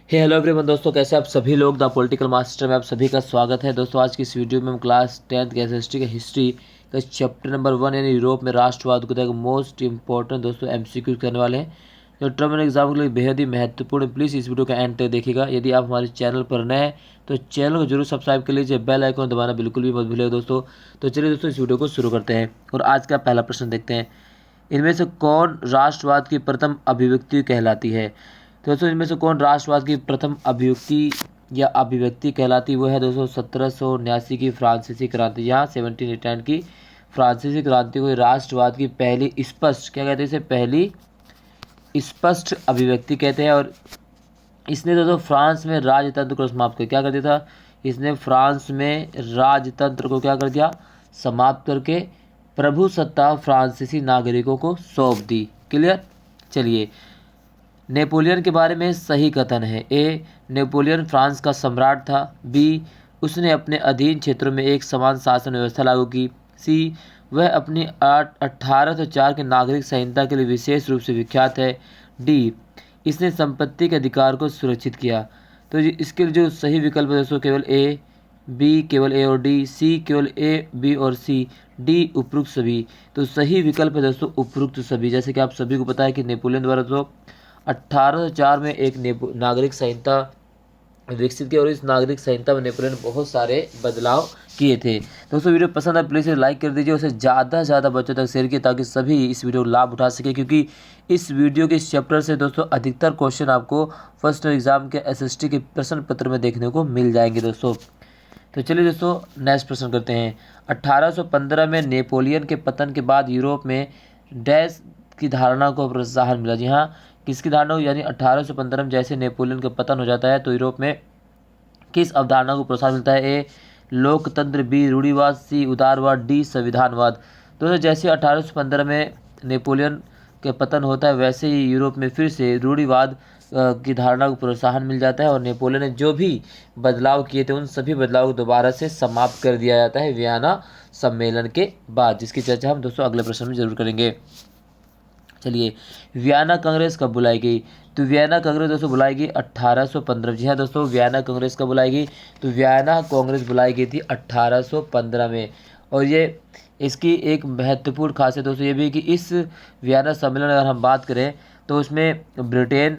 Hello everyone दोस्तों, कैसे आप सभी लोग। द पॉलिटिकल मास्टर में आप सभी का स्वागत है। दोस्तों आज की इस वीडियो में हम क्लास 10th के एसएसटी के हिस्ट्री का चैप्टर नंबर 1 यानी यूरोप में राष्ट्रवाद को मोस्ट इंपॉर्टेंट दोस्तों एमसीक्यू करने वाले हैं, जो टर्म एंड एग्जाम के लिए बेहद ही महत्वपूर्ण। प्लीज़ इस वीडियो का एंड तक देखिएगा। यदि आप हमारे चैनल पर नए हैं तो चैनल को जरूर सब्सक्राइब कर लीजिए, बेल आइकन दबाना बिल्कुल भी मत भूलिएगा दोस्तों। तो चलिए दोस्तों इस वीडियो को शुरू करते हैं और आज का पहला प्रश्न देखते हैं। इनमें से कौन राष्ट्रवाद की प्रथम अभिव्यक्ति कहलाती है? तो दोस्तों इनमें से कौन राष्ट्रवाद की प्रथम अभिव्यक्ति कहलाती? वो है दोस्तों 1779 की फ्रांसीसी क्रांति। यहाँ 1789 की फ्रांसीसी क्रांति को राष्ट्रवाद की पहली स्पष्ट क्या कहते हैं, इसे पहली स्पष्ट अभिव्यक्ति कहते हैं। और इसने दोस्तों फ्रांस में राजतंत्र को समाप्त कर क्या कर दिया था? इसने फ्रांस में राजतंत्र को क्या कर दिया? समाप्त करके प्रभु सत्ता फ्रांसीसी नागरिकों को सौंप दी। क्लियर। चलिए, नेपोलियन के बारे में सही कथन है। ए, नेपोलियन फ्रांस का सम्राट था। बी, उसने अपने अधीन क्षेत्रों में एक समान शासन व्यवस्था लागू की। सी, वह अपनी 1804 के नागरिक संहिता के लिए विशेष रूप से विख्यात है। डी, इसने संपत्ति के अधिकार को सुरक्षित किया। तो इसके जो सही विकल्प है दोस्तों केवल ए, बी केवल ए और डी, सी केवल ए, बी और सी, डी उपरोक्त सभी। तो सही विकल्प है दोस्तों उपरोक्त सभी। जैसे कि आप सभी को पता है कि नेपोलियन द्वारा तो 1804 में एक नागरिक संहिता विकसित की और इस नागरिक संहिता में नेपोलियन ने बहुत सारे बदलाव किए थे। दोस्तों वीडियो पसंद आए प्लीज़ लाइक कर दीजिए, उसे ज़्यादा से ज़्यादा बच्चों तक शेयर कीजिए ताकि सभी इस वीडियो को लाभ उठा सके, क्योंकि इस वीडियो के इस चैप्टर से दोस्तों अधिकतर क्वेश्चन आपको फर्स्ट एग्जाम के एसएसटी के प्रश्न पत्र में देखने को मिल जाएंगे दोस्तों। तो चलिए दोस्तों नेक्स्ट प्रश्न करते हैं। 1815 में नेपोलियन के पतन के बाद यूरोप में डैश की धारणा को प्रोत्साहन मिला। जी हाँ, किसकी धारणा हो? यानी 1815 में जैसे नेपोलियन का पतन हो जाता है तो यूरोप में किस अवधारणा को प्रोत्साहन मिलता है? ए, लोकतंत्र। बी, रूढ़िवाद। सी, उदारवाद। डी, संविधानवाद। दोस्तों जैसे 1815 में नेपोलियन के पतन होता है वैसे ही यूरोप में फिर से रूढ़िवाद की धारणा को प्रोत्साहन मिल जाता है और नेपोलियन ने जो भी बदलाव किए थे उन सभी बदलाव को दोबारा से समाप्त कर दिया जाता है वियना सम्मेलन के बाद, जिसकी चर्चा हम दोस्तों अगले प्रश्न में जरूर करेंगे। चलिए, वियना कांग्रेस कब बुलाई गई? तो वियना कांग्रेस दोस्तों बुलाई गई 1815। जी हाँ दोस्तों, वियना कांग्रेस कब बुलाई गई? तो वियना कांग्रेस बुलाई गई थी 1815 में। और ये इसकी एक महत्वपूर्ण खासियत दोस्तों ये भी है कि इस वियना सम्मेलन अगर हम बात करें तो उसमें ब्रिटेन,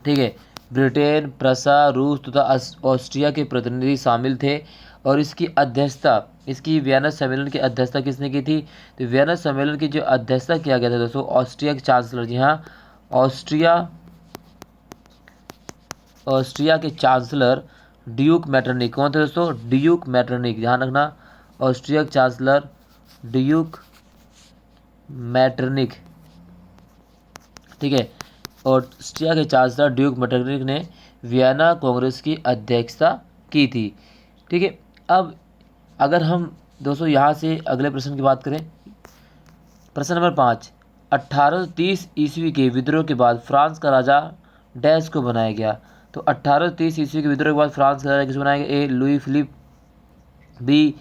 ठीक है, ब्रिटेन, प्रसा, रूस तथा ऑस्ट्रिया के प्रतिनिधि शामिल थे। और इसकी अध्यक्षता, इसकी वियना सम्मेलन की अध्यक्षता किसने की थी? तो वियना सम्मेलन की जो अध्यक्षता किया गया था दोस्तों ऑस्ट्रिया के चांसलर, जी हाँ, ऑस्ट्रिया के चांसलर ड्यूक मैटरनिक। कौन थे दोस्तों? ड्यूक मैटरनिक, ध्यान रखना। ऑस्ट्रिया के चांसलर ड्यूक मैटरनिक, ठीक है, ऑस्ट्रिया के चांसलर ड्यूक मैटरनिक ने वियना कांग्रेस की अध्यक्षता की थी। ठीक है, अब अगर हम दोस्तों यहाँ से अगले प्रश्न की बात करें, प्रश्न नंबर 5, 1830 ईस्वी के विद्रोह के बाद फ्रांस का राजा डैश को बनाया गया। तो 1830 ईस्वी के विद्रोह के बाद फ्रांस का राजा किसे बनाया गया? A, Louis Philippe. B,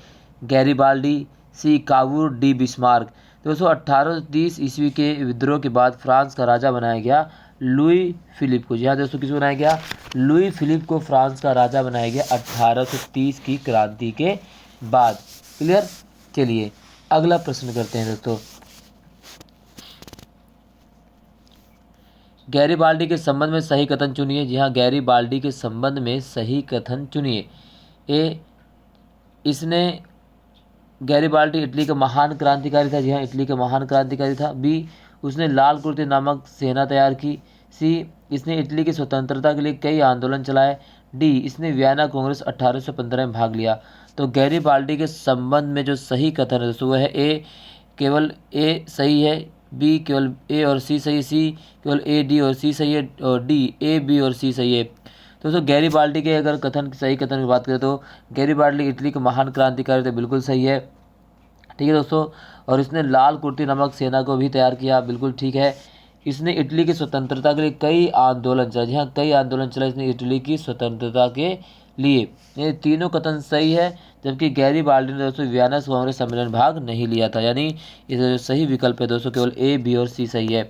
Garibaldi. C, Cavour. D, Bismarck. दोस्तों 1830 ईस्वी के विद्रोह के बाद फ्रांस का राजा बनाया गया लुई फिलिप को। जी हाँ दोस्तों, किसको बनाया गया? लुई फिलिप को फ्रांस का राजा बनाया गया 1830 की क्रांति के बाद। क्लियर। चलिए अगला प्रश्न करते हैं दोस्तों। गैरीबाल्डी के संबंध में सही कथन चुनिए। जी हाँ, गैरीबाल्डी के संबंध में सही कथन चुनिए। ए, इसने गैरीबाल्डी इटली का महान क्रांतिकारी था। जी हाँ, इटली का महान क्रांतिकारी था। बी, उसने लाल कुर्ते नामक सेना तैयार की। सी, इसने इटली की स्वतंत्रता के लिए कई आंदोलन चलाए। डी, इसने वियना कांग्रेस 1815 में भाग लिया। तो गैरीबाल्डी के संबंध में जो सही कथन है दोस्तों वह है ए, केवल ए सही है। बी, केवल ए और सी सही है। सी, केवल ए, डी और सी सही है। और डी, ए, बी और सी सही है। दोस्तों गैरीबाल्डी के अगर सही कथन की बात करें तो गैरीबाल्डी इटली के महान क्रांतिकारी थे, बिल्कुल सही है। ठीक है दोस्तों, और इसने लाल कुर्ती नामक सेना को भी तैयार किया, बिल्कुल ठीक है। इसने इटली की स्वतंत्रता के लिए कई आंदोलन चलाए। जी हाँ, कई आंदोलन चलाए इसने इटली की स्वतंत्रता के लिए। ये तीनों कथन सही है, जबकि गैरीबाल्डी ने दोस्तों वियना कांग्रेस सम्मेलन में भाग नहीं लिया था। यानी इसका जो सही विकल्प है दोस्तों केवल ए, बी और सी सही है।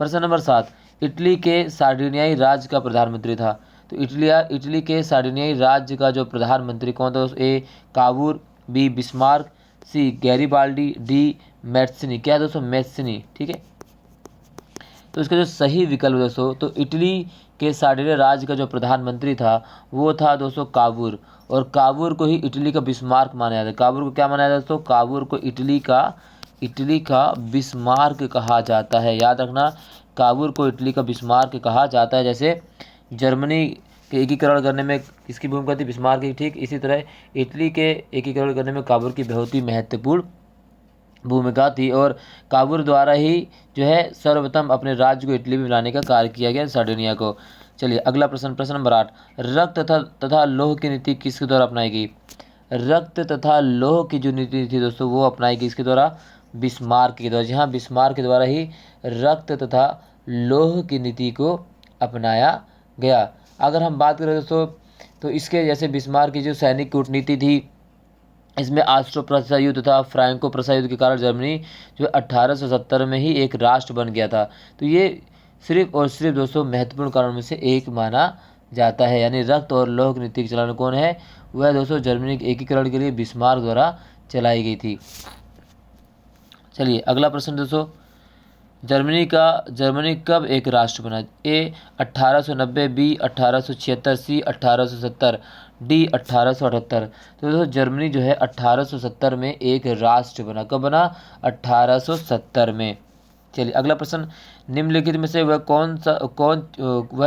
प्रश्न नंबर 7, इटली के सार्डिनियाई राज्य का प्रधानमंत्री था। तो इटली के सार्डिनियाई राज्य का जो प्रधानमंत्री कौन था? ए कावूर, बी बिस्मार्क, सी गैरिबाल्डी, डी मैत्सिनी। क्या है दोस्तों? मैत्सिनी। ठीक है, तो इसका जो सही विकल्प दोस्तों, तो इटली के सार्डिनिया राज्य का जो प्रधानमंत्री था वो था दोस्तों कावूर, और कावूर को ही इटली का बिस्मार्क माना जाता है। कावूर को क्या माना जाता है दोस्तों? कावूर को इटली का बिस्मार्क कहा जाता है। याद रखना, कावूर को इटली का बिस्मार्क कहा जाता है। जैसे जर्मनी के एकीकरण करने में किसकी भूमिका थी? बिस्मार्क की। ठीक इसी तरह इटली के एकीकरण करने में कावूर की बहुत ही महत्वपूर्ण भूमिका थी, और कावूर द्वारा ही जो है सर्वप्रथम अपने राज्य को इटली में लाने का कार्य किया गया सार्डिनिया को। चलिए अगला प्रश्न नंबर 8, रक्त तथा लौह की नीति किसके द्वारा अपनाई गई? रक्त तथा लौह की जो नीति थी दोस्तों वो अपनाई गई इसके द्वारा? बिस्मार्क के द्वारा। जी हाँ, बिस्मार्क के द्वारा ही रक्त तथा लौह की नीति को अपनाया गया। अगर हम बात करें दोस्तों, तो इसके जैसे बिस्मार्क की जो सैनिक कूटनीति थी, इसमें ऑस्ट्रो प्रशा युद्ध तथा फ्रैंको प्रशा युद्ध के कारण जर्मनी जो 1870 में ही एक राष्ट्र बन गया था। तो ये सिर्फ और सिर्फ दोस्तों महत्वपूर्ण कारणों में से एक माना जाता है। यानी रक्त और लौह की नीति के चलाने कौन है? वह दोस्तों जर्मनी के एकीकरण के लिए बिस्मार्क द्वारा चलाई गई थी। चलिए अगला प्रश्न दोस्तों, जर्मनी कब एक राष्ट्र बना? ए 1890, बी 1876, सी 1870, डी 1878। तो दोस्तों जर्मनी जो है 1870 में एक राष्ट्र बना। कब बना? 1870 में। चलिए अगला प्रश्न, निम्नलिखित में से वह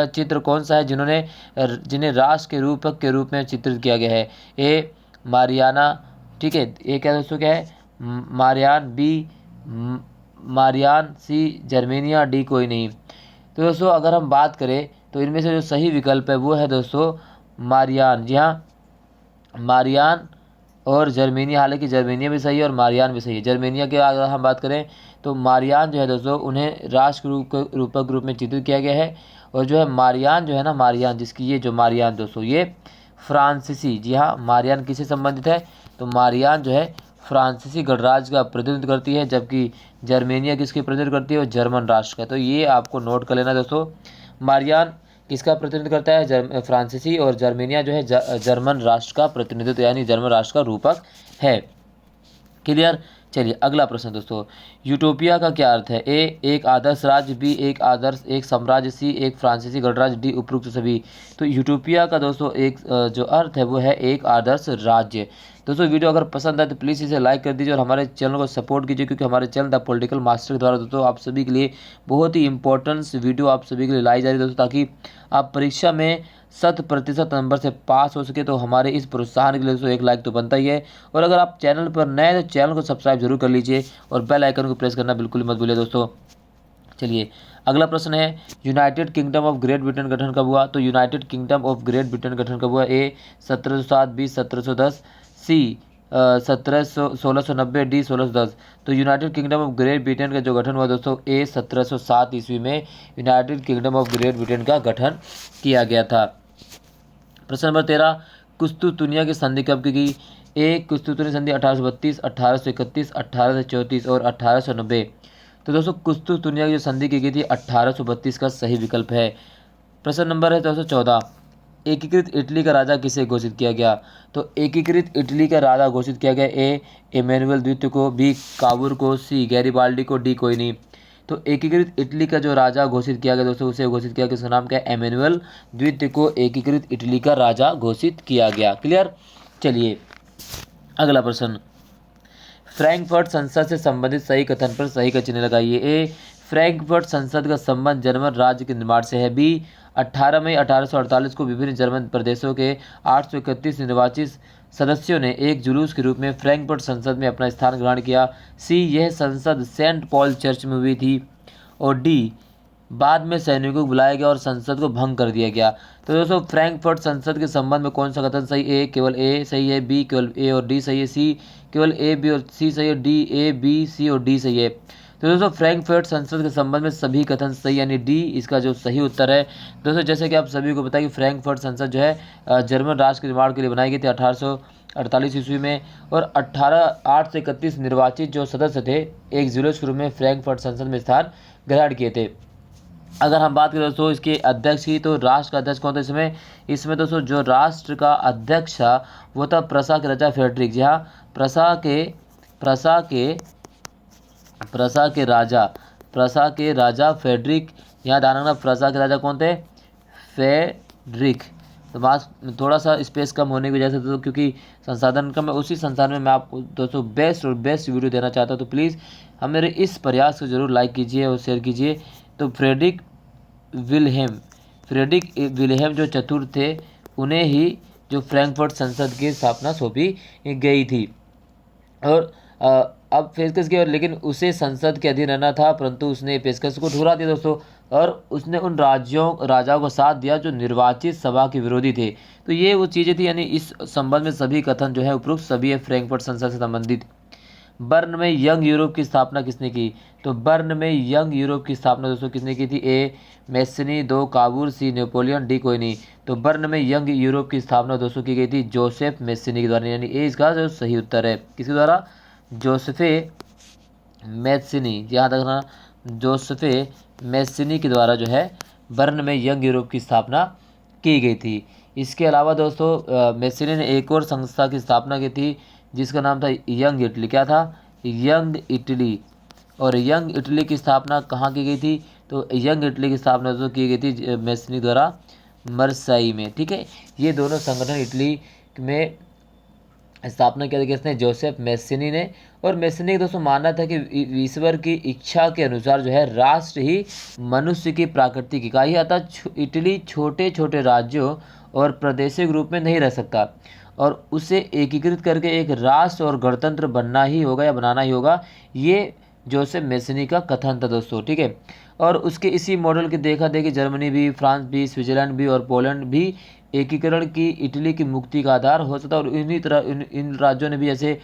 चित्र कौन सा है जिन्हें राष्ट्र के रूपक के रूप में चित्रित किया गया है? ए मारियाना। ठीक है, ये क्या दोस्तों क्या है? मारियान, बी मारियान, सी जर्मेनिया, डी कोई नहीं। तो दोस्तों अगर हम बात करें तो इनमें से जो सही विकल्प है वो है दोस्तों मारियान। जी हाँ, मारियान और जर्मेनिया। हालांकि जर्मेनिया भी सही है और मारियान भी सही है। जर्मेनिया की अगर हम बात करें तो मारियान जो है दोस्तों उन्हें राष्ट्र रूपक रूप में चित्रित किया गया है, और जो है मारियान जो है ना, मारियान जिसकी ये जो मारियान दोस्तों ये फ्रांसीसी। जी हाँ, मारियान किससे संबंधित है? तो मारियान जो है फ्रांसीसी गणराज्य का प्रतिनिधित्व करती है, जबकि जर्मेनिया किसकी प्रतिनिधित्व करती है? वो जर्मन राष्ट्र का। तो ये आपको नोट कर लेना दोस्तों, मारियान किसका प्रतिनिधित्व करता है? फ्रांसीसी, और जर्मेनिया जो है जर्मन राष्ट्र का प्रतिनिधित्व यानी जर्मन राष्ट्र का रूपक है। क्लियर? चलिए अगला प्रश्न दोस्तों, यूटोपिया का क्या अर्थ है? ए एक आदर्श राज्य, बी एक साम्राज्य, सी एक फ्रांसीसी गणराज्य, डी उपरोक्त सभी। तो यूटोपिया का दोस्तों एक जो अर्थ है वो है एक आदर्श राज्य। दोस्तों वीडियो अगर पसंद आए तो प्लीज़ इसे लाइक कर दीजिए और हमारे चैनल को सपोर्ट कीजिए, क्योंकि हमारे चैनल द पॉलिटिकल मास्टर के द्वारा दोस्तों आप सभी के लिए बहुत ही इंपॉर्टेंट वीडियो आप सभी के लिए लाई जा रही है दोस्तों, ताकि आप परीक्षा में 100% नंबर से पास हो सके। तो हमारे इस प्रोत्साहन के लिए दोस्तों एक लाइक तो बनता ही है, और अगर आप चैनल पर नए हैं तो चैनल को सब्सक्राइब जरूर कर लीजिए और बेल आइकन को प्रेस करना बिल्कुल मत भूलिए दोस्तों। चलिए अगला प्रश्न है, United kingdom of great Britain गठन कब हुआ? तो United kingdom of great Britain गठन कब हुआ? ए 1707, बी 1710, सी 1690, डी 1610। तो United kingdom of great Britain का जो गठन हुआ दोस्तों ए 1707 ईस्वी में United kingdom of great Britain का गठन किया गया था। प्रश्न नंबर 13, कुस्तुतुनिया की संधि कब की गई? ए कुस्तुतुनिया संधि 1832, 1831, 1834 और 1890। तो दोस्तों कुस्तुतुनिया की जो संधि की गई थी 1832 का सही विकल्प है। प्रश्न नंबर है दोस्तों 14, एकीकृत इटली का राजा किसे घोषित किया गया? तो एकीकृत इटली का राजा घोषित किया गया ए इमैनुअल द्वितीय को, बी कावूर को, सी गैरिबाल्डी को, डी कोई नहीं। तो एकीकृत इटली का जो राजा घोषित किया गया दोस्तों उसे घोषित किया गया, उसका नाम क्या है? इमैनुअल द्वितीय को एकीकृत इटली का राजा घोषित किया गया। क्लियर? चलिए अगला प्रश्न, फ्रैंकफर्ट संसद से संबंधित सही कथन पर सही का चिन्ह लगाइए। ए फ्रैंकफर्ट संसद का संबंध जर्मन राज्य के निर्माण से है, बी 18 मई 1848 को विभिन्न जर्मन प्रदेशों के 831 निर्वाचित सदस्यों ने एक जुलूस के रूप में फ्रैंकफर्ट संसद में अपना स्थान ग्रहण किया, सी यह संसद सेंट पॉल चर्च में हुई थी, और डी बाद में सैनिकों को बुलाया गया और संसद को भंग कर दिया गया। तो दोस्तों फ्रैंकफर्ट संसद के संबंध में कौन सा कथन सही? ए केवल ए सही है, बी केवल ए और डी सही है, सी केवल ए बी और सी सही है, डी ए बी सी और डी सही है। तो दोस्तों फ्रैंकफर्ट संसद के संबंध में सभी कथन सही, यानी डी इसका जो सही उत्तर है। दोस्तों जैसे कि आप सभी को पता है कि फ्रैंकफर्ट संसद जो है जर्मन राष्ट्र के निर्माण के लिए बनाई गई थी 1848 ईस्वी में, और 8 से 31 निर्वाचित जो सदस्य थे एक जुलूस के रूप में फ्रैंकफर्ट संसद में स्थान ग्रहण किए थे। अगर हम बात करें दोस्तों इसके अध्यक्ष की, तो राष्ट्र का अध्यक्ष कौन था इसमें दोस्तों जो राष्ट्र का अध्यक्ष था वो था प्रसा के राजा फ्रेडरिक। जी हाँ, प्रसा के प्रसा के राजा फ्रेडरिक। यहाँ ध्यान रखना, प्रसा के राजा कौन थे? फ्रेडरिक। तो बात थोड़ा सा स्पेस कम होने की वजह से, तो क्योंकि संसाधन कम है, उसी संसाधन में मैं आपको दोस्तों बेस्ट वीडियो देना चाहता हूँ, तो प्लीज़ हम मेरे इस प्रयास को जरूर लाइक कीजिए और शेयर कीजिए। तो फ्रेडरिक विल्हेम जो चतुर्थ थे, उन्हें ही जो फ्रैंकफर्ट संसद की स्थापना सौंपी गई थी। और अब पेशकश की, लेकिन उसे संसद के अधीन रहना था, परंतु उसने पेशकश को ठुकरा दिया दोस्तों, और उसने उन राजाओं का साथ दिया जो निर्वाचित सभा के विरोधी थे। तो ये वो चीज़ें थी, यानी इस संबंध में सभी कथन जो है उपरोक्त सभी है फ्रैंकफर्ट संसद से संबंधित। बर्न में यंग यूरोप की स्थापना किसने की? तो बर्न में यंग यूरोप की स्थापना दोस्तों किसने की थी? ए मैसनी, दो काबूर, सी नेपोलियन, डी कोई नहीं। तो बर्न में यंग यूरोप की स्थापना दोस्तों की गई थी जोसेफ मैसनी के द्वारा, यानी ए इसका जो सही उत्तर है। किसके द्वारा? जोसेफे मैसनी। याद रखना, जोसेफे मैसनी के द्वारा जो है बर्न में यंग यूरोप की स्थापना की गई थी। इसके अलावा दोस्तों मैसनी ने एक और संस्था की स्थापना की थी जिसका नाम था यंग इटली। क्या था? Young Italy. और यंग इटली की स्थापना कहाँ की गई थी? तो यंग इटली की स्थापना दोस्तों की गई थी मैसनी द्वारा मरसाई में। ठीक है, ये दोनों संगठन इटली में स्थापना किया था किसने? जोसेफ मैसनी ने। और मैसनी का दोस्तों मानना था कि ईश्वर की इच्छा के अनुसार जो है राष्ट्र ही मनुष्य की प्राकृतिक इकाई है, अतः इटली छोटे छोटे राज्यों और प्रदेशों के रूप में नहीं रह सकता, और उसे एकीकृत करके एक राष्ट्र और गणतंत्र बनना ही होगा या बनाना ही होगा। ये जोसेफ मैसनी का कथन था दोस्तों। ठीक है, और उसके इसी मॉडल के देखा देखी जर्मनी भी, फ्रांस भी, स्विट्जरलैंड भी और पोलैंड भी एकीकरण की इटली की मुक्ति का आधार हो सकता है। और इन्हीं तरह इन राज्यों ने भी, जैसे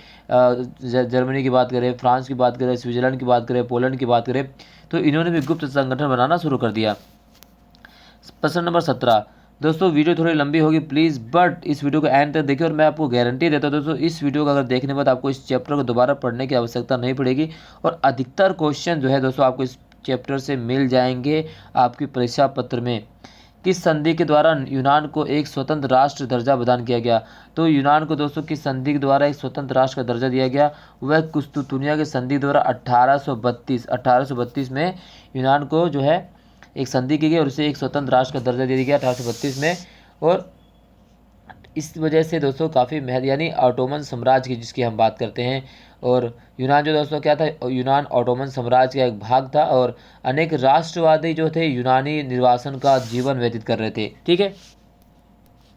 जर्मनी की बात करें, फ्रांस की बात करें, स्विट्जरलैंड की बात करें, पोलैंड की बात करें, तो इन्होंने भी गुप्त संगठन बनाना शुरू कर दिया। प्रश्न नंबर 17 दोस्तों, वीडियो थोड़ी लंबी होगी प्लीज़, बट इस वीडियो को एंड तक देखिए, और मैं आपको गारंटी देता हूँ दोस्तों, इस वीडियो को अगर देखने के बाद आपको इस चैप्टर को दोबारा पढ़ने की आवश्यकता नहीं पड़ेगी, और अधिकतर क्वेश्चन जो है दोस्तों आपको इस चैप्टर से मिल जाएंगे आपकी परीक्षा पत्र में। किस संधि के द्वारा यूनान को एक स्वतंत्र राष्ट्र दर्जा प्रदान किया गया? तो यूनान को दोस्तों किस संधि के द्वारा एक स्वतंत्र राष्ट्र का दर्जा दिया गया? वह कुस्तुतुनिया के संधि द्वारा 1832 में यूनान को जो है एक संधि की गई और उसे एक स्वतंत्र राष्ट्र का दर्जा दिया गया 1832 में। और इस वजह से दोस्तों काफ़ी यानी ऑटोमन साम्राज्य की जिसकी हम बात करते हैं, और यूनान जो दोस्तों क्या था? यूनान ऑटोमन साम्राज्य का एक भाग था, और अनेक राष्ट्रवादी जो थे यूनानी निर्वासन का जीवन व्यतीत कर रहे थे। ठीक है,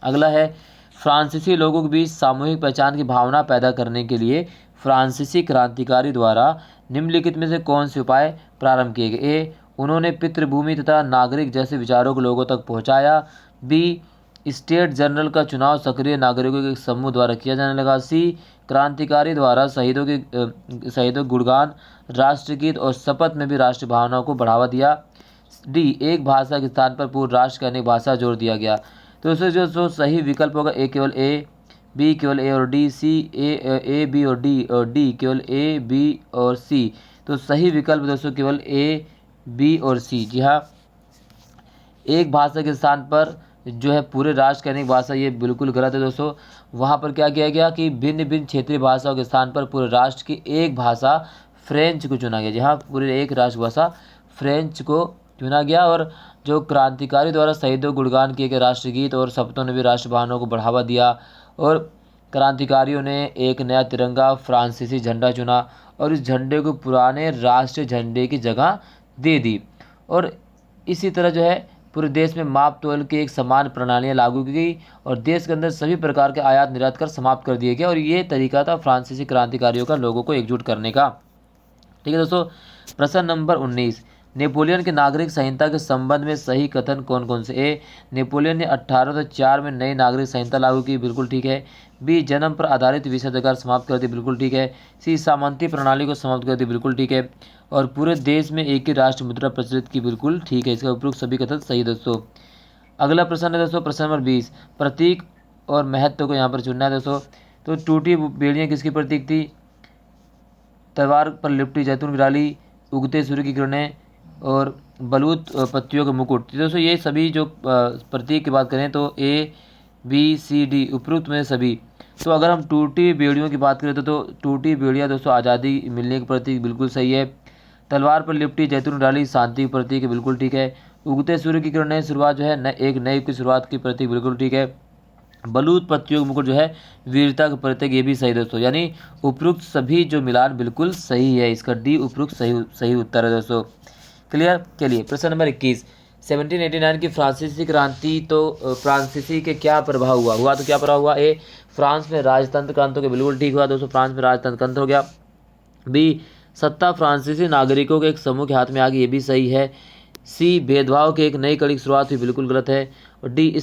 अगला है, फ्रांसीसी लोगों के बीच सामूहिक पहचान की भावना पैदा करने के लिए फ्रांसीसी क्रांतिकारी द्वारा निम्नलिखित में से कौन से उपाय प्रारंभ किए गए? ए, उन्होंने पितृभूमि तथा नागरिक जैसे विचारों को लोगों तक पहुंचाया। बी, स्टेट जनरल का चुनाव सक्रिय नागरिकों के समूह द्वारा किया जाने लगा। सी, क्रांतिकारी द्वारा शहीदों गुणगान, राष्ट्रगीत और शपथ में भी राष्ट्रीय भावनाओं को बढ़ावा दिया। डी, एक भाषा के स्थान पर पूर्ण राष्ट्र की अनेक भाषा जोड़ दिया गया। तो इससे जो सही विकल्प होगा ए केवल ए, बी केवल ए और डी, सी ए बी और डी, और डी केवल ए बी और सी। तो सही विकल्प दोस्तों केवल ए, बी और सी। जी हाँ, एक भाषा के स्थान पर जो है पूरे राष्ट्र की अनेक भाषा, ये बिल्कुल गलत है दोस्तों। वहाँ पर क्या किया गया कि भिन्न भिन्न क्षेत्रीय भाषाओं के स्थान पर पूरे राष्ट्र की एक भाषा फ्रेंच को चुना गया। जहाँ पूरे एक राष्ट्रभाषा फ्रेंच को चुना गया। और जो क्रांतिकारी द्वारा शहीदों गुणगान किए गए राष्ट्रगीत और शपथों ने भी राष्ट्र भावनाओं को बढ़ावा दिया, और क्रांतिकारियों ने एक नया तिरंगा फ्रांसीसी झंडा चुना और इस झंडे को पुराने राष्ट्रीय झंडे की जगह दे दी। और इसी तरह जो है पूरे देश में माप तोल की एक समान प्रणालियाँ लागू की गई, और देश के अंदर सभी प्रकार के आयात निर्यात कर समाप्त कर दिए गए। और ये तरीका था फ्रांसीसी क्रांतिकारियों का लोगों को एकजुट करने का। ठीक है दोस्तों, प्रश्न नंबर 19, नेपोलियन की नागरिक संहिता के संबंध में सही कथन कौन कौन से? ए, नेपोलियन ने 1804 में नई नागरिक संहिता लागू की, बिल्कुल ठीक है। बी, जन्म पर आधारित विशेषाधिकार समाप्त कर दी, बिल्कुल ठीक है। सी, सामंती प्रणाली को समाप्त कर दी, बिल्कुल ठीक है। और पूरे देश में एक ही राष्ट्र मुद्रा प्रचलित की, बिल्कुल ठीक है। इसका उपयुक्त सभी कथन सही दोस्तों। अगला प्रश्न है दोस्तों, प्रश्न नंबर 20, प्रतीक और महत्व को यहाँ पर चुनना है दोस्तों। तो टूटी बेड़ियाँ किसकी प्रतीक थी? तलवार पर लिपटी जैतून की डाली, उगते सूर्य की किरणें और बलूत पत्तियों के मुकुट। तो दोस्तों ये सभी जो प्रतीक की बात करें तो ए बी सी डी उपरोक्त में सभी। तो अगर हम टूटी बेड़ियों की बात करें तो टूटी बेड़ियाँ दोस्तों आज़ादी मिलने के प्रतीक, बिल्कुल सही है। तलवार पर लिपटी जैतून डाली शांति की प्रतीक है, बिल्कुल ठीक है। उगते सूर्य की किरण शुरुआत जो है एक नए युग की शुरुआत की प्रतीक, बिल्कुल ठीक है। बलूत पत्तियों का मुकुट जो है वीरता का प्रतीक, ये भी सही दोस्तों। यानी उपरोक्त सभी जो मिलान बिल्कुल सही है, इसका डी उपरोक्त सही उत्तर है दोस्तों। क्लियर। चलिए प्रश्न नंबर 21, 1789 की फ्रांसीसी क्रांति, तो फ्रांसीसी के क्या प्रभाव हुआ तो क्या प्रभाव हुआ? ए फ्रांस में राजतंत्र का अंत हो गया, बिल्कुल ठीक हुआ दोस्तों, फ्रांस में राजतंत्र का अंत हो गया। बी सत्ता फ्रांसीसी नागरिकों के एक समूह के हाथ में आ गई, ये भी सही है। सी भेदभाव की एक नई कड़ी की शुरुआत हुई, बिल्कुल गलत है। और डी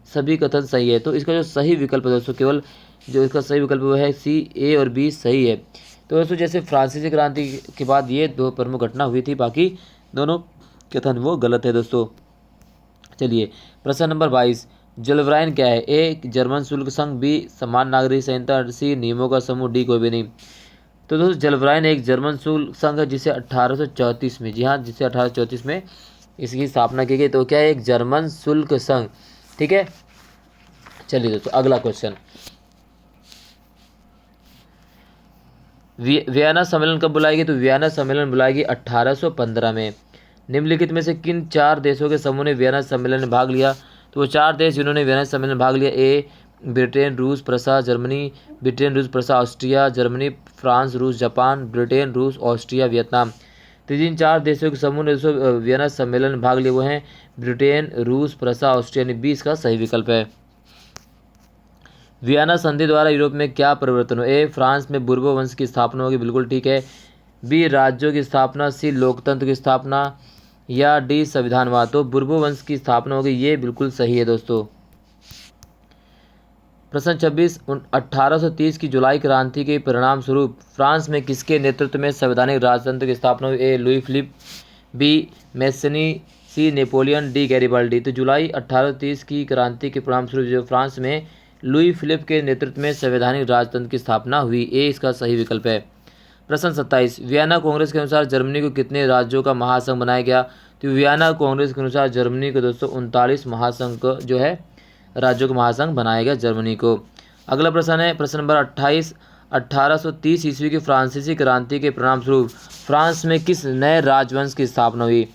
सभी कथन सही है। तो इसका जो सही विकल्प है दोस्तों, केवल जो इसका सही विकल्प वो है सी, ए और बी सही है। तो दोस्तों जैसे फ्रांसीसी क्रांति के बाद ये दो प्रमुख घटना हुई थी, बाकी दोनों कथन वो गलत है दोस्तों। चलिए प्रश्न नंबर 22, जलवरायन क्या है? ए जर्मन शुल्क संघ, बी समान नागरिक संहिता, सी नियमों का समूह, डी कोई भी नहीं। तो दोस्तों जलवरायन एक जर्मन शुल्क संघ है जिसे 1834 में, जी हाँ, जिसे 1834 में इसकी स्थापना की गई। तो क्या है? एक जर्मन शुल्क संघ, ठीक है। चलिए दोस्तों अगला क्वेश्चन, वियना सम्मेलन कब बुलाई गई? तो वियना सम्मेलन बुलाई गई 1815 में। निम्नलिखित में से किन 4 देशों के समूह ने वियना सम्मेलन में भाग लिया? तो वो 4 देश जिन्होंने वियना सम्मेलन में भाग लिया, ए ब्रिटेन, रूस, प्रसा, जर्मनी, ब्रिटेन, रूस, प्रसा, ऑस्ट्रिया, जर्मनी, फ्रांस, रूस, जापान, ब्रिटेन, रूस, ऑस्ट्रिया, वियतनाम। तो जिन 4 देशों के समूह ने वियना सम्मेलन में भाग लिया वो हैं ब्रिटेन, रूस, प्रसा, ऑस्ट्रिया, यानी 20 का सही विकल्प है। वियना संधि द्वारा यूरोप में क्या परिवर्तन हो? ए फ्रांस में बुर्बो वंश की स्थापना होगी, बिल्कुल ठीक है। बी राज्यों की स्थापना, सी लोकतंत्र की स्थापना, या डी संविधानवाद। तो बुर्बो वंश की स्थापना होगी, ये बिल्कुल सही है दोस्तों। प्रश्न 26, 1830 की जुलाई क्रांति के परिणाम स्वरूप फ्रांस में किसके नेतृत्व में संवैधानिक राजतंत्र की स्थापना हुई? ए लुई फिलिप, बी मैसनी, सी नेपोलियन, डी गैरिबाल्डी। तो जुलाई 1830 की क्रांति के परिणाम स्वरूप जो फ्रांस में लुई फिलिप के नेतृत्व में संवैधानिक राजतंत्र की स्थापना हुई, ए इसका सही विकल्प है। प्रश्न 27, वियना कांग्रेस के अनुसार जर्मनी को कितने राज्यों का महासंघ बनाया गया? तो वियना कांग्रेस के अनुसार जर्मनी को दोस्तों 39 महासंघ को जो है राज्यों का महासंघ बनाया गया जर्मनी को। अगला प्रश्न है प्रश्न नंबर 28, 1830 ईस्वी की फ्रांसीसी क्रांति के परिणाम स्वरूप फ्रांस में किस नए राजवंश की स्थापना हुई?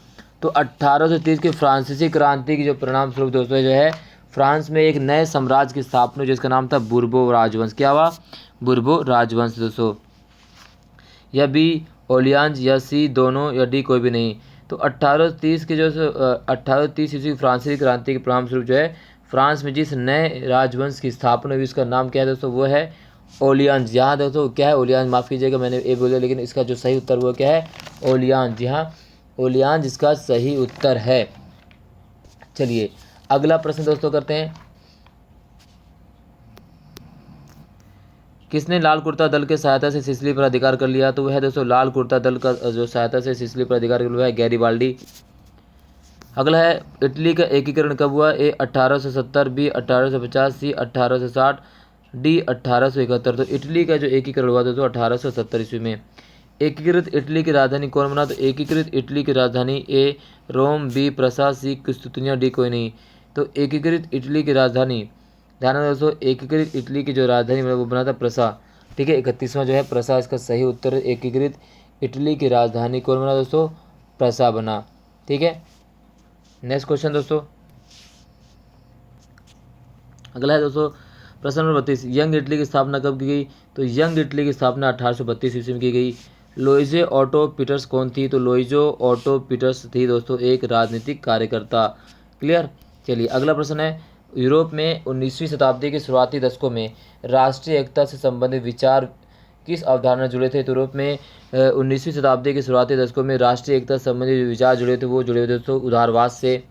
तो 1830 की फ्रांसीसी क्रांति की जो परिणाम स्वरूप दोस्तों जो है फ्रांस में एक नए साम्राज्य की स्थापना हुई जिसका नाम था बुर्बो राजवंश। क्या हुआ? बुर्बो राजवंश दोस्तों। या बी ओलियांज, या सी दोनों, या डी कोई भी नहीं। तो 1830 के जो 1830 ईस्वी फ्रांसीसी क्रांति के परिणाम स्वरूप जो है फ्रांस में जिस नए राजवंश की स्थापना हुई उसका नाम क्या है दोस्तों? वो है ओलियांज। यहाँ दोस्तों क्या है? ओलियांज, माफ़ कीजिएगा मैंने ए बोला, लेकिन इसका जो सही उत्तर वो क्या है? ओलियांज। जी हाँ, ओलियांज इसका सही उत्तर है। चलिए अगला प्रश्न दोस्तों करते हैं, किसने लाल कुर्ता दल के सहायता से सिसिली पर अधिकार कर लिया? तो वह है दोस्तों लाल कुर्ता दल का जो सहायता से सिसिली पर अधिकार कर लिया है गैरिबाल्डी। अगला है इटली का एकीकरण कब हुआ? ए 1870, बी 1850, सी 1860, डी 1871। तो इटली का जो एकीकरण हुआ दोस्तों 1870 ईस्वी में। एकीकृत इटली की राजधानी कौन बना? तो एकीकृत इटली की राजधानी ए रोम, बी प्रसा, सी कुस्तुनिया, डी कोई नहीं। तो एकीकृत इटली की राजधानी, ध्यान रखना दोस्तों, एकीकृत इटली की जो राजधानी वो बना था प्रसा, ठीक है। 31वां जो है प्रसा इसका सही उत्तर। एकीकृत इटली की राजधानी कौन बना दोस्तों? प्रसा बना, ठीक है। नेक्स्ट क्वेश्चन दोस्तों, अगला है दोस्तों प्रश्न नंबर 32, यंग इटली की स्थापना कब की गई? तो यंग इटली की स्थापना 1832 ईस्वी में की गई। लोइजे ऑटो पीटर्स कौन थी? तो लोइजो ऑटो पीटर्स थी दोस्तों एक राजनीतिक कार्यकर्ता। क्लियर। चलिए अगला प्रश्न है, यूरोप में 19वीं शताब्दी के शुरुआती दशकों में राष्ट्रीय एकता से संबंधित विचार किस अवधारणा जुड़े थे? तो यूरोप में 19वीं शताब्दी के शुरुआती दशकों में राष्ट्रीय एकता से संबंधित विचार जुड़े थे, वो जुड़े हुए दोस्तों उदारवाद से।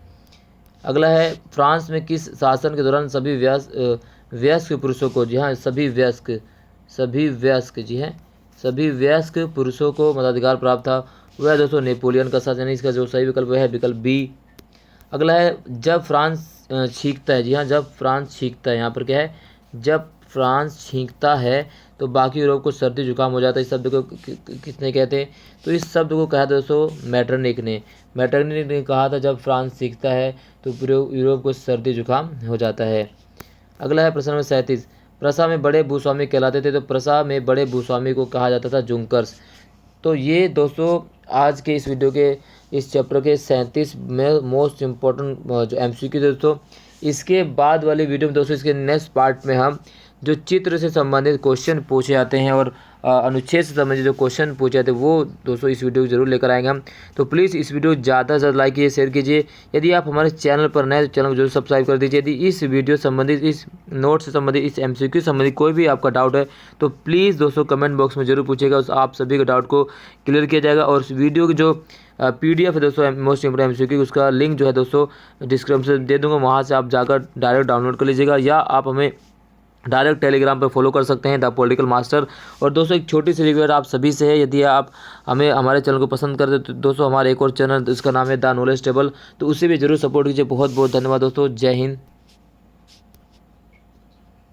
अगला है, फ्रांस में किस शासन के दौरान सभी वयस्क पुरुषों को, जी हाँ सभी वयस्क जी हैं सभी वयस्क पुरुषों को मताधिकार प्राप्त था? वह दोस्तों नेपोलियन का शासन। इसका जो सही विकल्प है विकल्प बी। अगला है, जब फ्रांस छींकता है, जी हाँ जब फ्रांस छींकता है, यहाँ पर क्या है? जब फ्रांस छींकता है तो बाकी यूरोप को सर्दी जुकाम हो जाता है। इस शब्द को किसने कहते हैं? तो इस शब्द को कहा था दोस्तों मैटरनिक ने। मैटरनिक ने कहा था जब फ्रांस छींकता है तो पूरे यूरोप को सर्दी जुकाम हो जाता है। अगला है प्रश्न नंबर 37। प्रसा में बड़े भूस्वामी कहलाते थे, तो प्रसा में बड़े भूस्वामी को कहा जाता था जुंकर्स। तो ये दोस्तों आज के इस वीडियो के इस चैप्टर के 37 में मोस्ट इम्पोर्टेंट जो MCQ दोस्तों। इसके बाद वाली वीडियो में दोस्तों इसके नेक्स्ट पार्ट में हम जो चित्र से संबंधित क्वेश्चन पूछे जाते हैं और अनुच्छेद से संबंधित जो क्वेश्चन पूछे जाते हैं वो दोस्तों इस वीडियो को जरूर लेकर आएंगे हम। तो प्लीज़ इस वीडियो को ज़्यादा से ज़्यादा लाइक कीजिए, शेयर कीजिए। यदि आप हमारे चैनल पर नए तो चैनल को जरूर सब्सक्राइब कर दीजिए। यदि इस वीडियो संबंधित, इस नोट से संबंधित, इस MCQ संबंधित कोई भी आपका डाउट है तो प्लीज़ दोस्तों कमेंट बॉक्स में जरूर पूछिएगा, उस आप सभी के डाउट को क्लियर किया जाएगा। और इस वीडियो की जो PDF है दोस्तों मोस्ट इम्पोर्टेंट MCQ, उसका लिंक जो है दोस्तों डिस्क्रिप्शन दे दूँगा, वहाँ से आप जाकर डायरेक्ट डाउनलोड कर लीजिएगा, या आप हमें डायरेक्ट टेलीग्राम पर फॉलो कर सकते हैं द पॉलिटिकल मास्टर। और दोस्तों एक छोटी सी रिक्वेस्ट आप सभी से है, यदि आप हमारे चैनल को पसंद करते तो दोस्तों हमारे एक और चैनल इसका नाम है द नॉलेज टेबल, तो उसे भी जरूर सपोर्ट कीजिए। बहुत बहुत धन्यवाद दोस्तों। जय हिंद।